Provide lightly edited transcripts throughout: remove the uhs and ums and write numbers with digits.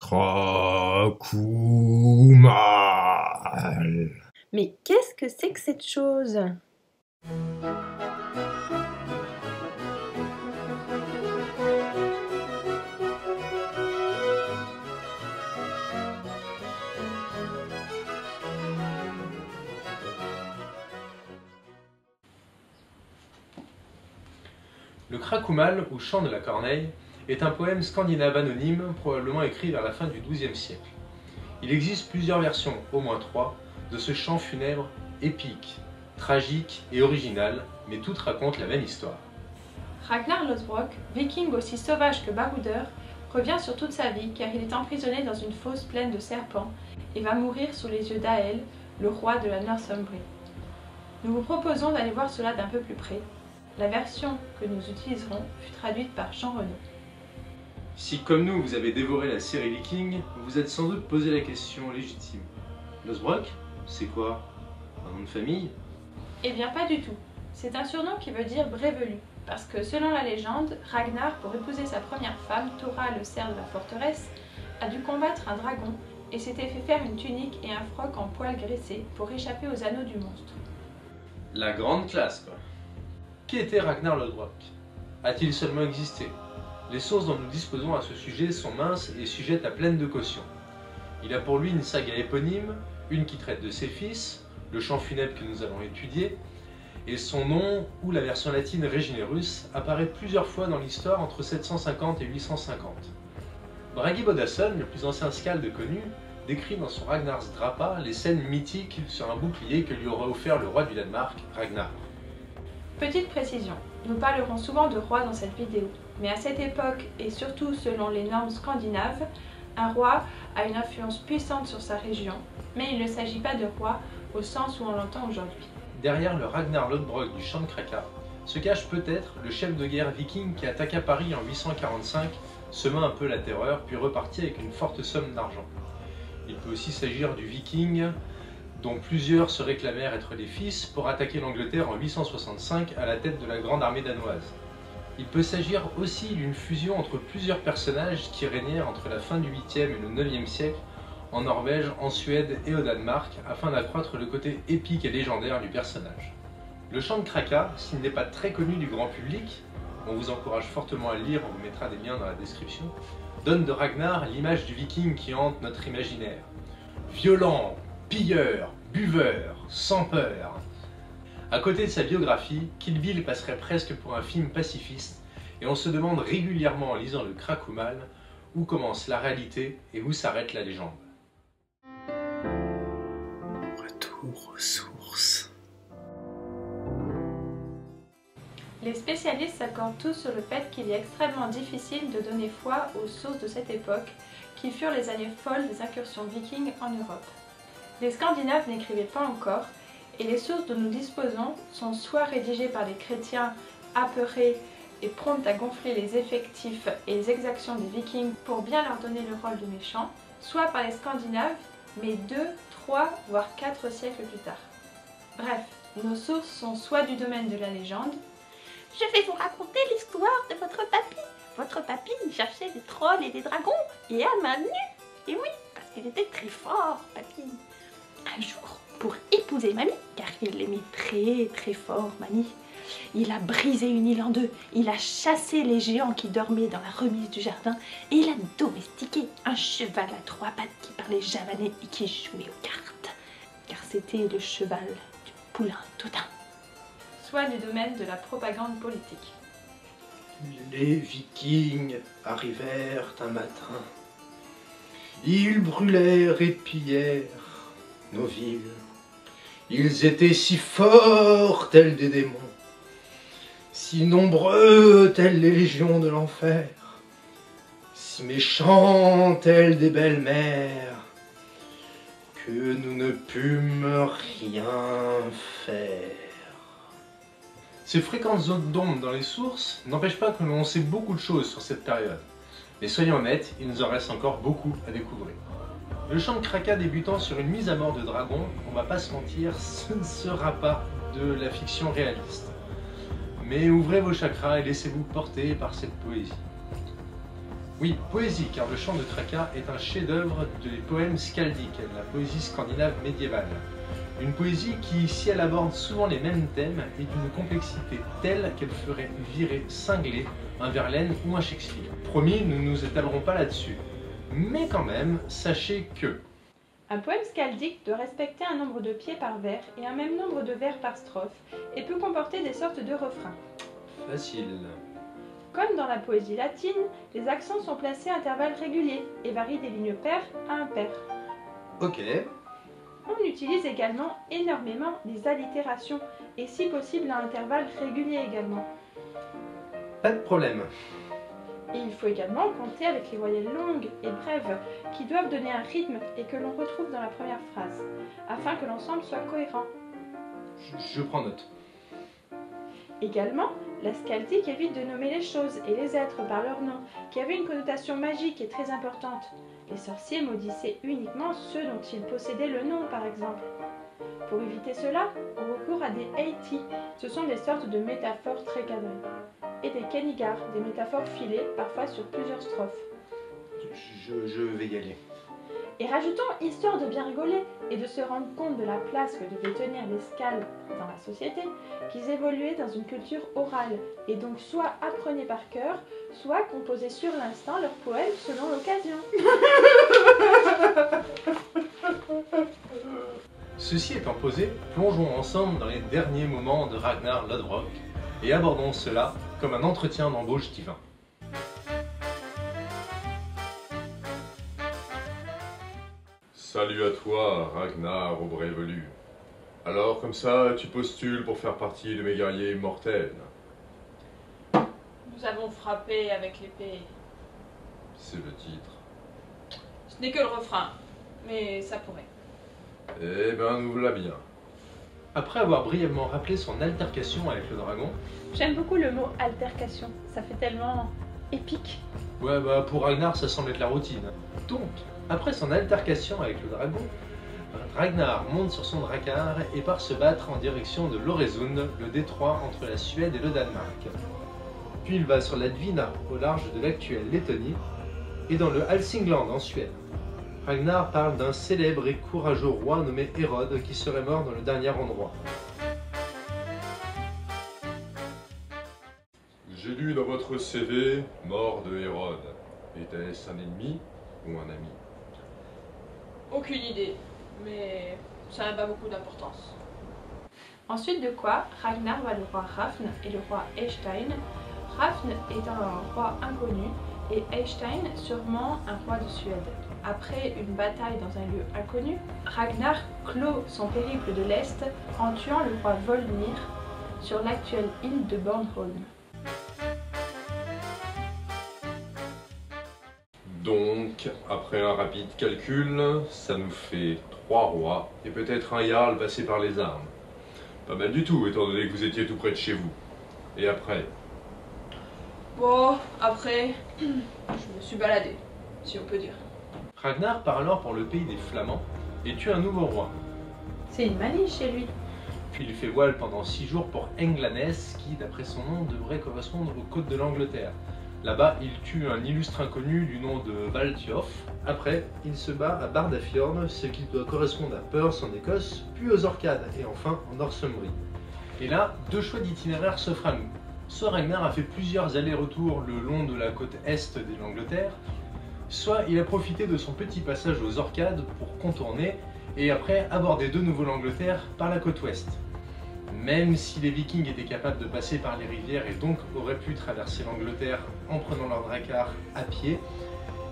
Cracoumal. Mais qu'est-ce que c'est que cette chose? Le Cracoumal, ou chant de la corneille, est un poème scandinave anonyme, probablement écrit vers la fin du XIIe siècle. Il existe plusieurs versions, au moins 3, de ce chant funèbre épique, tragique et original, mais toutes racontent la même histoire. Ragnar Lothbrok, viking aussi sauvage que baroudeur, revient sur toute sa vie car il est emprisonné dans une fosse pleine de serpents et va mourir sous les yeux d'Ael, le roi de la Northumbrie. Nous vous proposons d'aller voir cela d'un peu plus près. La version que nous utiliserons fut traduite par Jean Renaud. Si, comme nous, vous avez dévoré la série Viking, vous vous êtes sans doute posé la question légitime. Lothbrok, c'est quoi? Un nom de famille? Eh bien pas du tout. C'est un surnom qui veut dire brévelu, parce que selon la légende, Ragnar, pour épouser sa première femme, Thora le cerf de la forteresse, a dû combattre un dragon et s'était fait faire une tunique et un froc en poil graissé pour échapper aux anneaux du monstre. La grande classe, quoi. Qui était Ragnar Lothbrok? A-t-il seulement existé? Les sources dont nous disposons à ce sujet sont minces et sujettes à pleine de caution. Il a pour lui une saga éponyme, une qui traite de ses fils, le chant funèbre que nous allons étudier, et son nom, ou la version latine Reginerus, apparaît plusieurs fois dans l'histoire entre 750 et 850. Bragi Bodasson, le plus ancien skalde connu, décrit dans son Ragnar's Drapa les scènes mythiques sur un bouclier que lui aurait offert le roi du Danemark, Ragnar. Petite précision, nous parlerons souvent de roi dans cette vidéo, mais à cette époque, et surtout selon les normes scandinaves, un roi a une influence puissante sur sa région, mais il ne s'agit pas de roi au sens où on l'entend aujourd'hui. Derrière le Ragnar Lothbrok du chant de Kraka se cache peut-être le chef de guerre viking qui attaqua Paris en 845, semant un peu la terreur, puis repartit avec une forte somme d'argent. Il peut aussi s'agir du viking dont plusieurs se réclamèrent être les fils pour attaquer l'Angleterre en 865 à la tête de la grande armée danoise. Il peut s'agir aussi d'une fusion entre plusieurs personnages qui régnèrent entre la fin du 8e et le 9e siècle en Norvège, en Suède et au Danemark, afin d'accroître le côté épique et légendaire du personnage. Le chant de Kraka, s'il n'est pas très connu du grand public, on vous encourage fortement à le lire, on vous mettra des liens dans la description, donne de Ragnar l'image du viking qui hante notre imaginaire. Violent, pilleur, buveur, sans peur. À côté de sa biographie, Kill Bill passerait presque pour un film pacifiste, et on se demande régulièrement en lisant le Cracoumal où commence la réalité et où s'arrête la légende. Retour aux sources. Les spécialistes s'accordent tous sur le fait qu'il est extrêmement difficile de donner foi aux sources de cette époque, qui furent les années folles des incursions vikings en Europe. Les Scandinaves n'écrivaient pas encore, et les sources dont nous disposons sont soit rédigées par des chrétiens apeurés et promptes à gonfler les effectifs et les exactions des Vikings pour bien leur donner le rôle de méchants, soit par les Scandinaves, mais 2, 3, voire 4 siècles plus tard. Bref, nos sources sont soit du domaine de la légende. Je vais vous raconter l'histoire de votre papy. Votre papy cherchait des trolls et des dragons, et à main nue. Et oui, parce qu'il était très fort, papy. Un jour, pour épouser mamie, car il l'aimait très très fort, mamie, il a brisé une île en deux, il a chassé les géants qui dormaient dans la remise du jardin, et il a domestiqué un cheval à 3 pattes qui parlait javanais et qui jouait aux cartes, car c'était le cheval du poulain Todin. Soit du domaine de la propagande politique. Les Vikings arrivèrent un matin. Ils brûlèrent et pillèrent nos villes. Ils étaient si forts tels des démons, si nombreux tels les légions de l'enfer, si méchants tels des belles-mères, que nous ne pûmes rien faire. Ces fréquentes zones d'ombre dans les sources n'empêchent pas que l'on sait beaucoup de choses sur cette période. Mais soyons honnêtes, il nous en reste encore beaucoup à découvrir. Le chant de Kraka débutant sur une mise à mort de dragon, on va pas se mentir, ce ne sera pas de la fiction réaliste. Mais ouvrez vos chakras et laissez-vous porter par cette poésie. Oui, poésie, car le chant de Kraka est un chef-d'œuvre des poèmes skaldiques, de la poésie scandinave médiévale. Une poésie qui, si elle aborde souvent les mêmes thèmes, est d'une complexité telle qu'elle ferait virer cinglé un Verlaine ou un Shakespeare. Promis, nous ne nous étalerons pas là-dessus. Mais quand même, sachez que... Un poème skaldique doit respecter un nombre de pieds par vers et un même nombre de vers par strophe et peut comporter des sortes de refrains. Facile. Comme dans la poésie latine, les accents sont placés à intervalles réguliers et varient des lignes paires à impaires. Ok. On utilise également énormément les allitérations et si possible à intervalles réguliers également. Pas de problème. Et il faut également compter avec les voyelles longues et brèves qui doivent donner un rythme et que l'on retrouve dans la première phrase, afin que l'ensemble soit cohérent. Je prends note. Également, la skaldique évite de nommer les choses et les êtres par leur nom, qui avaient une connotation magique et très importante. Les sorciers maudissaient uniquement ceux dont ils possédaient le nom, par exemple. Pour éviter cela, on recourt à des eiti, ce sont des sortes de métaphores très cadrées, et des kenigars, des métaphores filées, parfois sur plusieurs strophes. Je vais y aller. Et rajoutons, histoire de bien rigoler et de se rendre compte de la place que devaient tenir les skalds dans la société, qu'ils évoluaient dans une culture orale, et donc soit apprenaient par cœur, soit composaient sur l'instant leurs poèmes selon l'occasion. Ceci étant posé, plongeons ensemble dans les derniers moments de Ragnar Lodbrok et abordons cela comme un entretien d'embauche divin. Salut à toi, Ragnar au bras velu. Alors, comme ça, tu postules pour faire partie de mes guerriers immortels. Nous avons frappé avec l'épée. C'est le titre. Ce n'est que le refrain, mais ça pourrait. Eh ben, nous voilà bien. Après avoir brièvement rappelé son altercation avec le dragon, J'aime beaucoup le mot altercation, ça fait tellement épique. ouais bah pour Ragnar ça semble être la routine. Donc, après son altercation avec le dragon, Ragnar monte sur son drakkar et part se battre en direction de l'Öresund, le détroit entre la Suède et le Danemark. Puis il va sur la Dvina, au large de l'actuelle Lettonie, et dans le Hälsingland en Suède. Ragnar parle d'un célèbre et courageux roi nommé Hérode qui serait mort dans le dernier endroit. J'ai lu dans votre CV mort de Hérode. Était-ce un ennemi ou un ami? Aucune idée, mais ça n'a pas beaucoup d'importance. Ensuite de quoi, Ragnar va le roi Hrafn et le roi Eystein. Hrafn étant un roi inconnu et Eystein sûrement un roi de Suède. Après une bataille dans un lieu inconnu, Ragnar clôt son périple de l'Est en tuant le roi Volnir sur l'actuelle île de Bornholm. Donc, après un rapide calcul, ça nous fait 3 rois et peut-être un jarl passé par les armes. Pas mal du tout, étant donné que vous étiez tout près de chez vous. Et après? Bon, après, je me suis baladé, si on peut dire. Ragnar part alors pour le pays des Flamands et tue un nouveau roi. C'est une manie chez lui. Puis il fait voile pendant 6 jours pour Englanès, qui, d'après son nom, devrait correspondre aux côtes de l'Angleterre. Là-bas, il tue un illustre inconnu du nom de Valthiof. Après, il se bat à Bardafjord, ce qui doit correspondre à Perth en Écosse, puis aux Orcades, et enfin en Northumbrie. Et là, 2 choix d'itinéraire s'offrent à nous. Soit Ragnar a fait plusieurs allers-retours le long de la côte est de l'Angleterre, soit il a profité de son petit passage aux Orcades pour contourner et après aborder de nouveau l'Angleterre par la côte ouest. Même si les Vikings étaient capables de passer par les rivières et donc auraient pu traverser l'Angleterre en prenant leur drakkar à pied,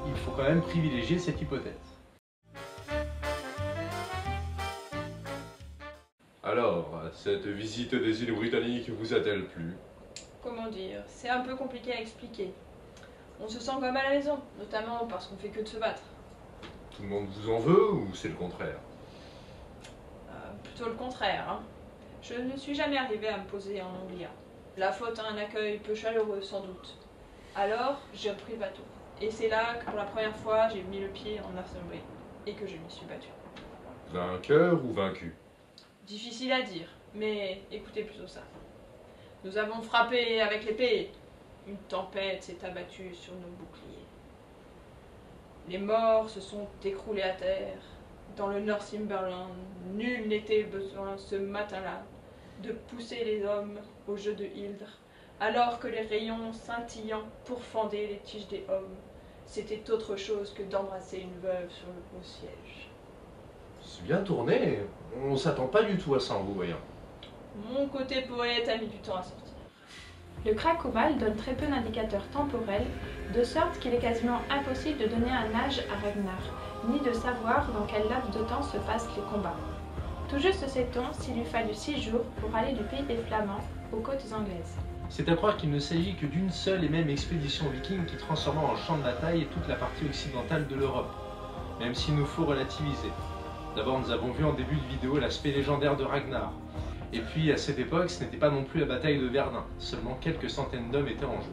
il faut quand même privilégier cette hypothèse. Alors, cette visite des îles britanniques vous a-t-elle plu? Comment dire, c'est un peu compliqué à expliquer. On se sent comme à la maison, notamment parce qu'on fait que de se battre. Tout le monde vous en veut ou c'est le contraire? Plutôt le contraire, hein. Je ne suis jamais arrivée à me poser en Anglia. La faute à un accueil peu chaleureux, sans doute. Alors, j'ai repris le bateau. Et c'est là que pour la première fois, j'ai mis le pied en Northumbrie. Et que je m'y suis battue. Vainqueur ou vaincu? Difficile à dire, mais écoutez plutôt ça. Nous avons frappé avec l'épée. Une tempête s'est abattue sur nos boucliers. Les morts se sont écroulés à terre. Dans le Northumberland, nul n'était besoin ce matin-là de pousser les hommes au jeu de hydre, alors que les rayons scintillants pourfendaient les tiges des hommes. C'était autre chose que d'embrasser une veuve sur le beau siège. C'est bien tourné, on s'attend pas du tout à ça en vous voyant. Mon côté poète a mis du temps à sortir. Le Krakumal donne très peu d'indicateurs temporels, de sorte qu'il est quasiment impossible de donner un âge à Ragnar, ni de savoir dans quel laps de temps se passent les combats. Tout juste sait-on s'il lui fallut 6 jours pour aller du pays des Flamands aux côtes anglaises. C'est à croire qu'il ne s'agit que d'une seule et même expédition viking qui transforma en champ de bataille toute la partie occidentale de l'Europe, même s'il nous faut relativiser. D'abord, nous avons vu en début de vidéo l'aspect légendaire de Ragnar. Et puis, à cette époque, ce n'était pas non plus la bataille de Verdun, seulement quelques centaines d'hommes étaient en jeu.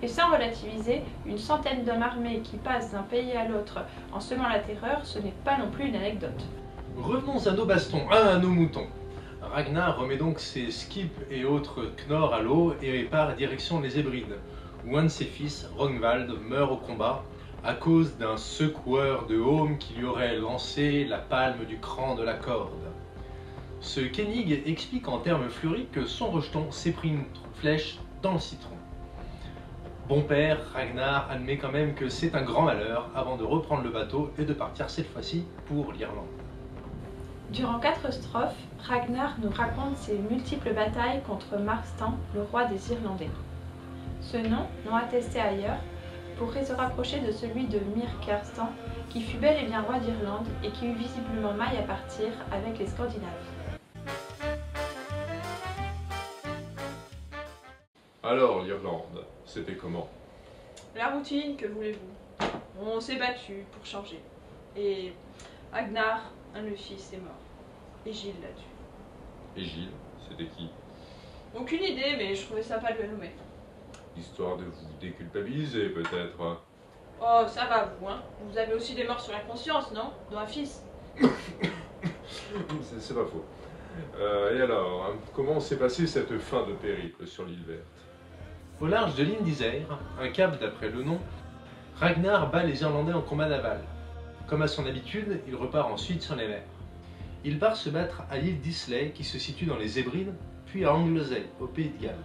Et sans relativiser, une centaine d'hommes armés qui passent d'un pays à l'autre en semant la terreur, ce n'est pas non plus une anecdote. Revenons à nos bastons, à nos moutons. Ragnar remet donc ses skips et autres Knorr à l'eau et part direction les Hébrides, où un de ses fils, Rognvald, meurt au combat à cause d'un secoueur de haume qui lui aurait lancé la palme du cran de la corde. Ce Koenig explique en termes fleuris que son rejeton s'est pris une flèche dans le citron. Bon père, Ragnar admet quand même que c'est un grand malheur avant de reprendre le bateau et de partir cette fois-ci pour l'Irlande. Durant 4 strophes, Ragnar nous raconte ses multiples batailles contre Marstan, le roi des Irlandais. Ce nom, non attesté ailleurs, pourrait se rapprocher de celui de Myrkerstan, qui fut bel et bien roi d'Irlande et qui eut visiblement maille à partir avec les Scandinaves. Alors, l'Irlande, c'était comment? La routine, que voulez-vous? On s'est battu pour changer. Et Ragnar, un de mes fils, est mort. Et Gilles l'a tué. Et Gilles, c'était qui? Aucune idée, mais je trouvais sympa de le nommer. Histoire de vous déculpabiliser, peut-être. Oh, ça va, vous, hein? Vous avez aussi des morts sur la conscience, non? Dont un fils. C'est pas faux. Et alors, hein, comment s'est passée cette fin de périple sur l'île verte? Au large de l'Indisère, un cap d'après le nom, Ragnar bat les Irlandais en combat naval. Comme à son habitude, il repart ensuite sur les mers. Il part se battre à l'île d'Islay qui se situe dans les Hébrides, puis à Anglesey, au pays de Galles.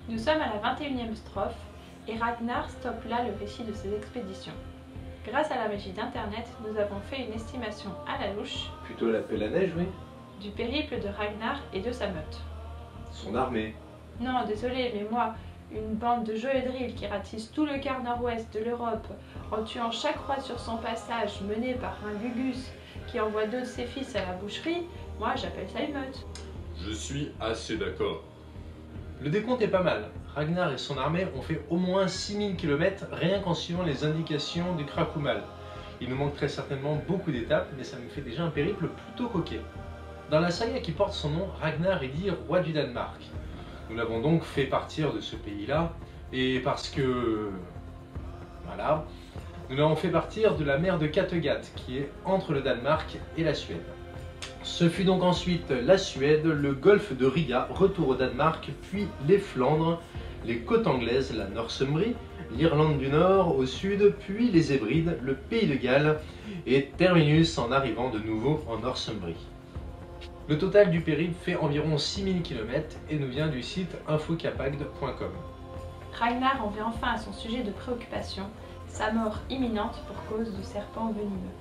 Nous sommes à la 21e strophe et Ragnar stoppe là le récit de ses expéditions. Grâce à la magie d'Internet, nous avons fait une estimation à la louche Plutôt la pelle à neige, oui. du périple de Ragnar et de sa meute. Son armée. Non, désolé, mais moi, une bande de Joedril qui ratisse tout le quart nord-ouest de l'Europe en tuant chaque roi sur son passage, mené par un Gugus qui envoie 2 de ses fils à la boucherie, moi j'appelle ça une meute. Je suis assez d'accord. Le décompte est pas mal. Ragnar et son armée ont fait au moins 6000 km rien qu'en suivant les indications du Krakumal. Il nous manque très certainement beaucoup d'étapes, mais ça nous fait déjà un périple plutôt coquet. Dans la saga qui porte son nom, Ragnar est dit roi du Danemark. Nous l'avons donc fait partir de ce pays-là, et parce que... Voilà. Nous l'avons fait partir de la mer de Kattegat, qui est entre le Danemark et la Suède. Ce fut donc ensuite la Suède, le golfe de Riga, retour au Danemark, puis les Flandres, les côtes anglaises, la Northumbrie, l'Irlande du Nord au sud, puis les Hébrides, le pays de Galles, et terminus en arrivant de nouveau en Northumbrie. Le total du périple fait environ 6000 km et nous vient du site infocapagd.com. Ragnar en vient enfin à son sujet de préoccupation, sa mort imminente pour cause du serpent venimeux.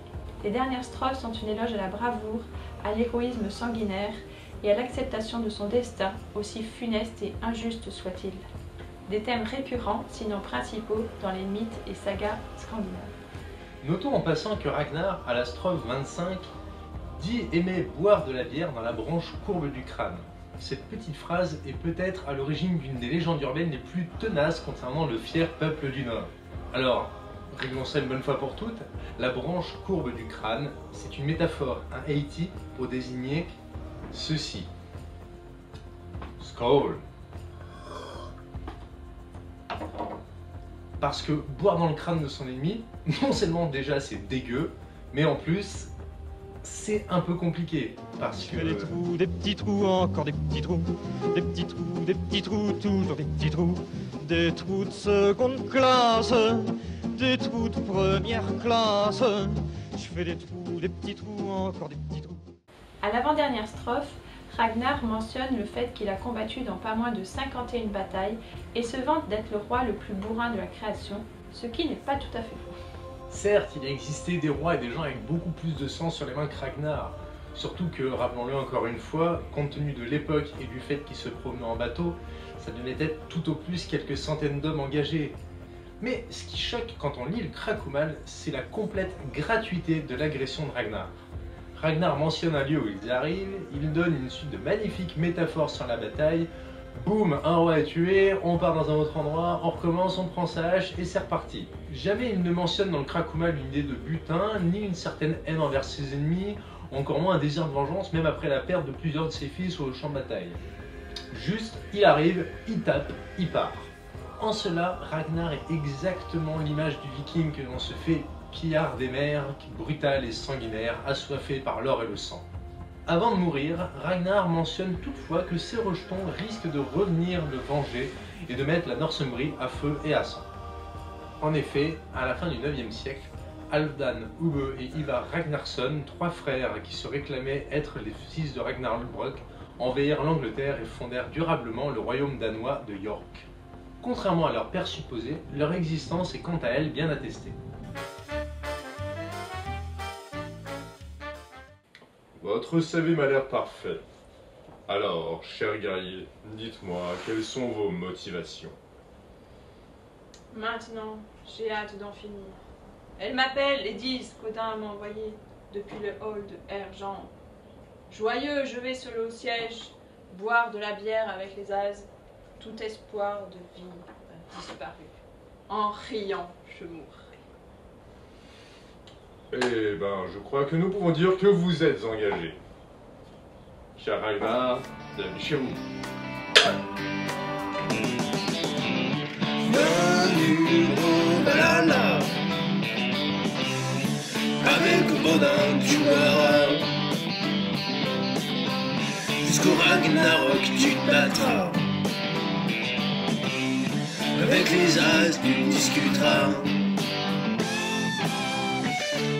Les dernières strophes sont une éloge à la bravoure, à l'héroïsme sanguinaire et à l'acceptation de son destin, aussi funeste et injuste soit-il. Des thèmes récurrents, sinon principaux, dans les mythes et sagas scandinaves. Notons en passant que Ragnar, à la strophe 25, dit aimer boire de la bière dans la branche courbe du crâne. Cette petite phrase est peut-être à l'origine d'une des légendes urbaines les plus tenaces concernant le fier peuple du Nord. Alors, réglons ça une bonne fois pour toutes, la branche courbe du crâne, c'est une métaphore, un Eiti, pour désigner ceci. Skål. Parce que boire dans le crâne de son ennemi, non seulement déjà c'est dégueu, mais en plus, c'est un peu compliqué. Parce que... Des trous, des petits trous, encore des petits trous, toujours des petits trous de seconde classe, des trous de première classe. Je fais des trous, des petits trous, encore des petits trous. À l'avant-dernière strophe, Ragnar mentionne le fait qu'il a combattu dans pas moins de 51 batailles et se vante d'être le roi le plus bourrin de la création, ce qui n'est pas tout à fait faux. Certes, il a existé des rois et des gens avec beaucoup plus de sang sur les mains que Ragnar. Surtout que, rappelons-le encore une fois, compte tenu de l'époque et du fait qu'il se promenait en bateau, ça devait être tout au plus quelques centaines d'hommes engagés. Mais ce qui choque quand on lit le Krakumal, c'est la complète gratuité de l'agression de Ragnar. Ragnar mentionne un lieu où ils arrivent, il donne une suite de magnifiques métaphores sur la bataille. Boum, un roi est tué, on part dans un autre endroit, on recommence, on prend sa hache et c'est reparti. Jamais il ne mentionne dans le Krakumal une idée de butin, ni une certaine haine envers ses ennemis, encore moins un désir de vengeance, même après la perte de plusieurs de ses fils au champ de bataille. Juste, il arrive, il tape, il part. En cela, Ragnar est exactement l'image du viking que l'on se fait pillard des mers, brutal et sanguinaire, assoiffé par l'or et le sang. Avant de mourir, Ragnar mentionne toutefois que ses rejetons risquent de revenir le venger et de mettre la Northumbrie à feu et à sang. En effet, à la fin du 9e siècle, Halfdan, Ubbe et Ivar Ragnarsson, trois frères qui se réclamaient être les fils de Ragnar Lodbrok, envahirent l'Angleterre et fondèrent durablement le royaume danois de York. Contrairement à leur père supposé, leur existence est quant à elle bien attestée. Votre CV m'a l'air parfait. Alors, cher guerrier, dites-moi, quelles sont vos motivations? Maintenant, j'ai hâte d'en finir. Elle m'appelle et dit ce qu'Odin m'a envoyé depuis le hall de Erjean. Joyeux, je vais seul au siège, boire de la bière avec les As. Tout espoir de vie a disparu. En riant, je mourrai. Eh ben, je crois que nous pouvons dire que vous êtes engagé. Cher Ragnar, bienvenue chez vous. Bienvenue au Valhalla. Avec Odin tu mourras. Jusqu'au Ragnarok tu te battras. Avec les As tu discuteras.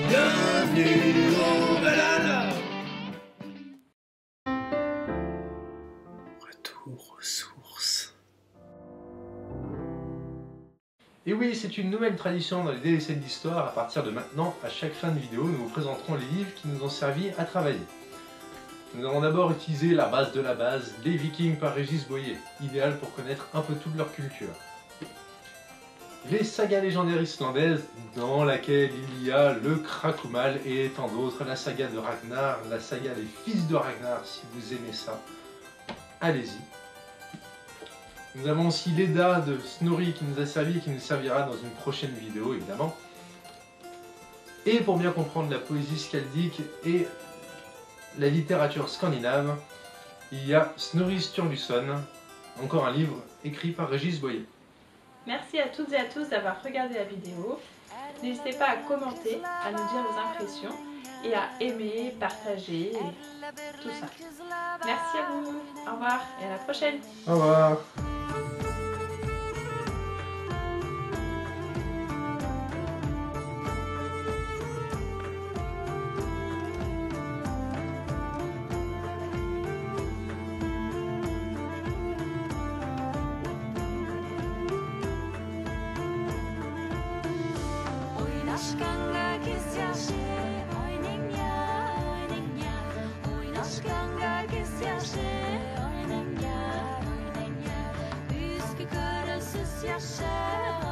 Bienvenue au Valhalla. Retour aux sources. Et oui, c'est une nouvelle tradition dans les DLC d'histoire. À partir de maintenant, à chaque fin de vidéo, nous vous présenterons les livres qui nous ont servi à travailler. Nous allons d'abord utiliser la base de la base, Les Vikings par Régis Boyer, idéal pour connaître un peu toute leur culture. Les sagas légendaires islandaises, dans laquelle il y a le Krakumal et tant d'autres, la saga de Ragnar, la saga des fils de Ragnar, si vous aimez ça, allez-y. Nous avons aussi l'Edda de Snorri qui nous a servi et qui nous servira dans une prochaine vidéo, évidemment. Et pour bien comprendre la poésie skaldique et la littérature scandinave, il y a Snorri Sturluson, encore un livre écrit par Régis Boyer. Merci à toutes et à tous d'avoir regardé la vidéo. N'hésitez pas à commenter, à nous dire vos impressions et à aimer, partager et tout ça. Merci à vous, au revoir et à la prochaine. Au revoir. Oynashkan ga kes yaşı, oynayın ya, oynayın ya. Oynashkan ga kes yaşı, oynayın ya, oynayın ya. Üskü karasız yaşı.